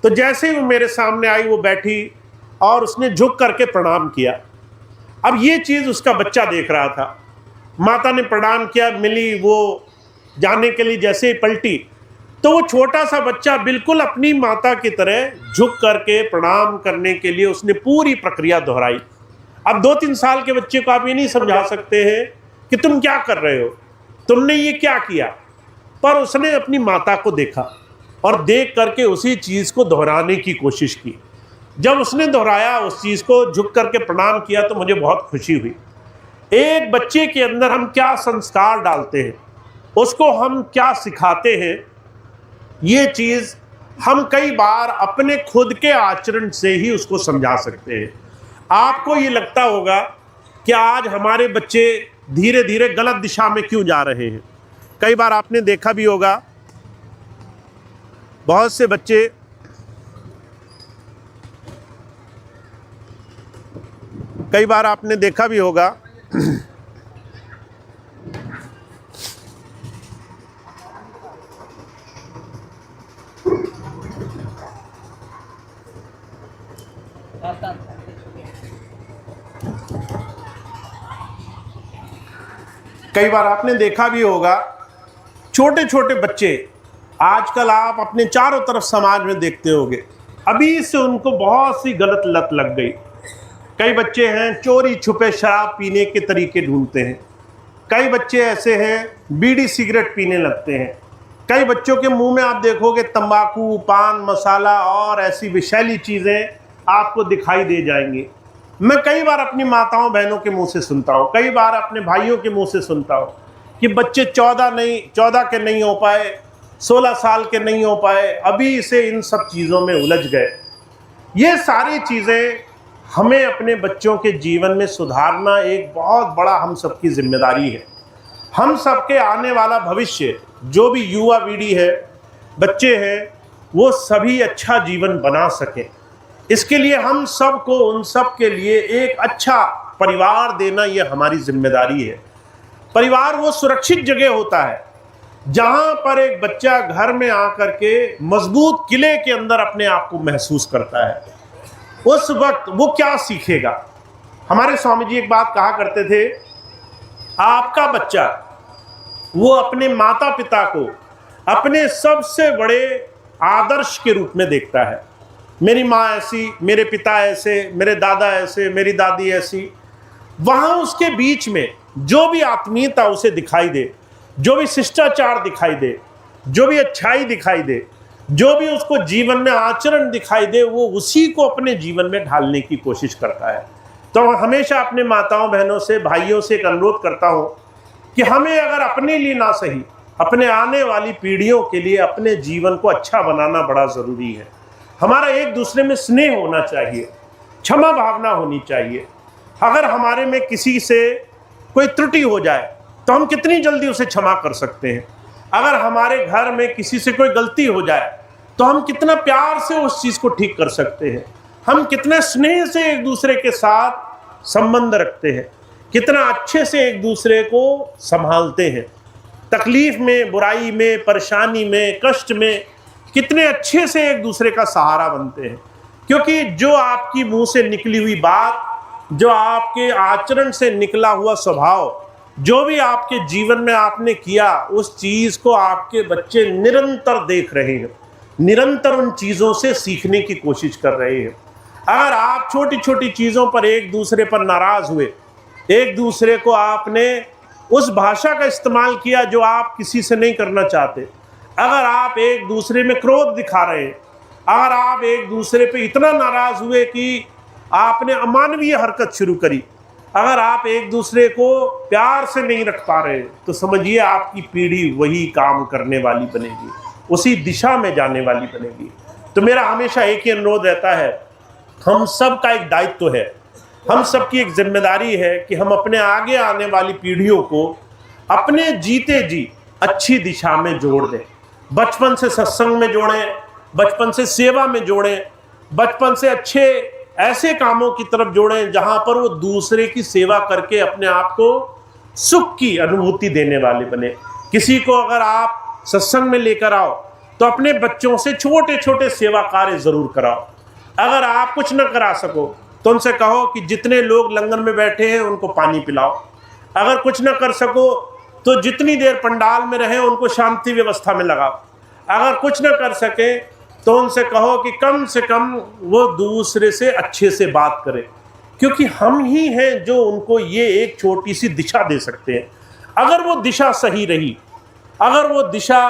तो जैसे ही वो मेरे सामने आई, वो बैठी और उसने झुक करके प्रणाम किया। अब ये चीज़ उसका बच्चा देख रहा था। माता ने प्रणाम किया, मिली, वो जाने के लिए जैसे ही पलटी, तो वो छोटा सा बच्चा बिल्कुल अपनी माता की तरह झुक करके प्रणाम करने के लिए उसने पूरी प्रक्रिया दोहराई। अब 2-3 साल के बच्चे को आप ये नहीं समझा सकते हैं कि तुम क्या कर रहे हो, तुमने ये क्या किया, पर उसने अपनी माता को देखा और देख करके उसी चीज़ को दोहराने की कोशिश की। जब उसने दोहराया, उस चीज़ को झुक करके प्रणाम किया, तो मुझे बहुत खुशी हुई। एक बच्चे के अंदर हम क्या संस्कार डालते हैं, उसको हम क्या सिखाते हैं, ये चीज़ हम कई बार अपने खुद के आचरण से ही उसको समझा सकते हैं। आपको ये लगता होगा कि आज हमारे बच्चे धीरे धीरे गलत दिशा में क्यों जा रहे हैं। कई बार आपने देखा भी होगा, बहुत से बच्चे कई बार आपने देखा भी होगा कई बार आपने देखा भी होगा, छोटे छोटे बच्चे आजकल आप अपने चारों तरफ समाज में देखते होंगे, अभी से उनको बहुत सी गलत लत लग गई। कई बच्चे हैं चोरी छुपे शराब पीने के तरीके ढूंढते हैं। कई बच्चे ऐसे हैं बीड़ी सिगरेट पीने लगते हैं। कई बच्चों के मुंह में आप देखोगे तंबाकू, पान मसाला और ऐसी विषैली चीज़ें आपको दिखाई दे जाएंगी। मैं कई बार अपनी माताओं बहनों के मुंह से सुनता हूँ, कई बार अपने भाइयों के मुंह से सुनता हूँ कि बच्चे 14 के नहीं हो पाए, 16 साल के नहीं हो पाए, अभी से इन सब चीज़ों में उलझ गए। ये सारी चीज़ें हमें अपने बच्चों के जीवन में सुधारना एक बहुत बड़ा हम सबकी जिम्मेदारी है। हम सबके आने वाला भविष्य, जो भी युवा पीढ़ी है, बच्चे हैं, वो सभी अच्छा जीवन बना सकें। इसके लिए हम सबको, उन सब के लिए एक अच्छा परिवार देना, ये हमारी जिम्मेदारी है। परिवार वो सुरक्षित जगह होता है जहाँ पर एक बच्चा घर में आकर के मजबूत किले के अंदर अपने आप को महसूस करता है। उस वक्त वो क्या सीखेगा। हमारे स्वामी जी एक बात कहा करते थे, आपका बच्चा वो अपने माता पिता को अपने सबसे बड़े आदर्श के रूप में देखता है। मेरी माँ ऐसी, मेरे पिता ऐसे, मेरे दादा ऐसे, मेरी दादी ऐसी। वहाँ उसके बीच में जो भी आत्मीयता उसे दिखाई दे, जो भी शिष्टाचार दिखाई दे, जो भी अच्छाई दिखाई दे, जो भी उसको जीवन में आचरण दिखाई दे, वो उसी को अपने जीवन में ढालने की कोशिश करता है। तो हमेशा अपने माताओं बहनों से, भाइयों से एक अनुरोध करता हूँ कि हमें अगर अपने लिए ना सही, अपने आने वाली पीढ़ियों के लिए अपने जीवन को अच्छा बनाना बड़ा ज़रूरी है। हमारा एक दूसरे में स्नेह होना चाहिए, क्षमा भावना होनी चाहिए। अगर हमारे में किसी से कोई त्रुटि हो जाए तो हम कितनी जल्दी उसे क्षमा कर सकते हैं। अगर हमारे घर में किसी से कोई गलती हो जाए तो हम कितना प्यार से उस चीज़ को ठीक कर सकते हैं। हम कितने स्नेह से एक दूसरे के साथ संबंध रखते हैं, कितना अच्छे से एक दूसरे को संभालते हैं। तकलीफ में, बुराई में, परेशानी में, कष्ट में कितने अच्छे से एक दूसरे का सहारा बनते हैं। क्योंकि जो आपकी मुंह से निकली हुई बात, जो आपके आचरण से निकला हुआ स्वभाव, जो भी आपके जीवन में आपने किया उस चीज को आपके बच्चे निरंतर देख रहे हैं, निरंतर उन चीजों से सीखने की कोशिश कर रहे हैं। अगर आप छोटी छोटी चीजों पर एक दूसरे पर नाराज हुए, एक दूसरे को आपने उस भाषा का इस्तेमाल किया जो आप किसी से नहीं करना चाहते, अगर आप एक दूसरे में क्रोध दिखा रहे हैं, अगर आप एक दूसरे पे इतना नाराज हुए कि आपने अमानवीय हरकत शुरू करी, अगर आप एक दूसरे को प्यार से नहीं रख पा रहे, तो समझिए आपकी पीढ़ी वही काम करने वाली बनेगी, उसी दिशा में जाने वाली बनेगी। तो मेरा हमेशा एक ही अनुरोध रहता है, हम सब का एक दायित्व है, हम सब की एक जिम्मेदारी है कि हम अपने आगे आने वाली पीढ़ियों को अपने जीते जी अच्छी दिशा में जोड़ दें। बचपन से सत्संग में जोड़ें, बचपन से सेवा में जोड़ें, बचपन से अच्छे ऐसे कामों की तरफ जोड़ें जहां पर वो दूसरे की सेवा करके अपने आप को सुख की अनुभूति देने वाले बने। किसी को अगर आप सत्संग में लेकर आओ तो अपने बच्चों से छोटे छोटे सेवा कार्य जरूर कराओ। अगर आप कुछ न करा सको तो उनसे कहो कि जितने लोग लंगर में बैठे हैं उनको पानी पिलाओ। अगर कुछ न कर सको तो जितनी देर पंडाल में रहे उनको शांति व्यवस्था में लगाओ। अगर कुछ न कर सके तो उनसे कहो कि कम से कम वो दूसरे से अच्छे से बात करें, क्योंकि हम ही हैं जो उनको ये एक छोटी सी दिशा दे सकते हैं। अगर वो दिशा सही रही, अगर वो दिशा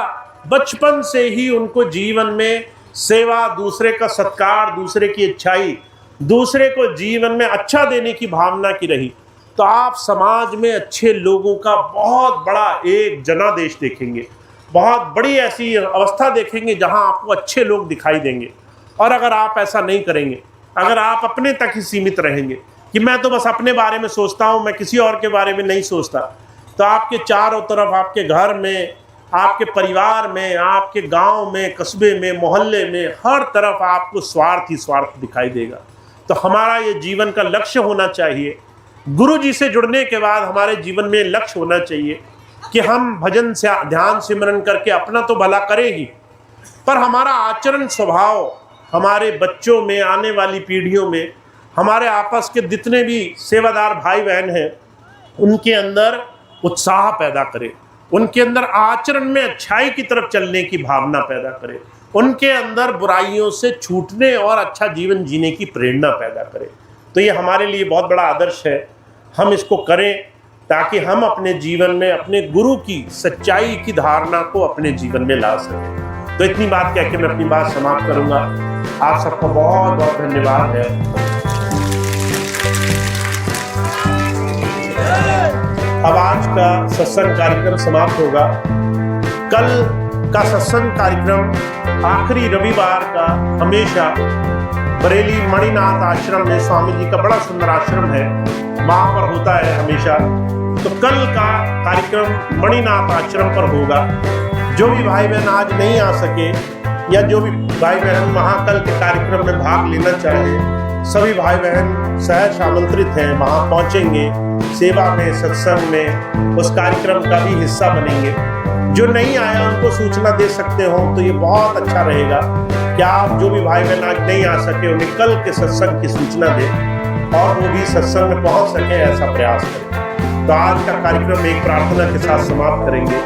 बचपन से ही उनको जीवन में सेवा, दूसरे का सत्कार, दूसरे की अच्छाई, दूसरे को जीवन में अच्छा देने की भावना की रही, तो आप समाज में अच्छे लोगों का बहुत बड़ा एक जनादेश देखेंगे, बहुत बड़ी ऐसी अवस्था देखेंगे जहां आपको अच्छे लोग दिखाई देंगे। और अगर आप ऐसा नहीं करेंगे, अगर आप अपने तक ही सीमित रहेंगे कि मैं तो बस अपने बारे में सोचता हूं, मैं किसी और के बारे में नहीं सोचता, तो आपके चारों तरफ, आपके घर में, आपके परिवार में, आपके गांव में, कस्बे में, मोहल्ले में, हर तरफ आपको स्वार्थ ही स्वार्थ दिखाई देगा। तो हमारा ये जीवन का लक्ष्य होना चाहिए, गुरु जी से जुड़ने के बाद हमारे जीवन में लक्ष्य होना चाहिए कि हम भजन से, ध्यान सिमरन करके अपना तो भला करें ही, पर हमारा आचरण स्वभाव हमारे बच्चों में, आने वाली पीढ़ियों में, हमारे आपस के जितने भी सेवादार भाई बहन हैं उनके अंदर उत्साह पैदा करे, उनके अंदर आचरण में अच्छाई की तरफ चलने की भावना पैदा करे, उनके अंदर बुराइयों से छूटने और अच्छा जीवन जीने की प्रेरणा पैदा करे। तो ये हमारे लिए बहुत बड़ा आदर्श है, हम इसको करें ताकि हम अपने जीवन में अपने गुरु की सच्चाई की धारणा को अपने जीवन में ला सकें। तो इतनी बात कह के मैं अपनी बात समाप्त करूंगा। आप सबको बहुत बहुत धन्यवाद है। अब आज का सत्संग कार्यक्रम समाप्त होगा। कल का सत्संग कार्यक्रम आखिरी रविवार का हमेशा बरेली मणिनाथ आश्रम में, स्वामी जी का बड़ा सुंदर आश्रम है, वहां पर होता है हमेशा। तो कल का कार्यक्रम मणिनाथ आश्रम पर होगा। जो भी भाई बहन आज नहीं आ सके या जो भी भाई बहन वहाँ कल के कार्यक्रम में भाग लेना चाहे, सभी भाई बहन सहर्ष आमंत्रित हैं, वहाँ पहुँचेंगे, सेवा में, सत्संग में उस कार्यक्रम का भी हिस्सा बनेंगे। जो नहीं आया उनको सूचना दे सकते हो तो ये बहुत अच्छा रहेगा कि आप जो भी भाई बहन आज नहीं आ सके उन्हें कल के सत्संग की सूचना दें और वो भी सत्संग में पहुँच सके, ऐसा प्रयास करें। तो आज का कार्यक्रम एक प्रार्थना के साथ समाप्त करेंगे।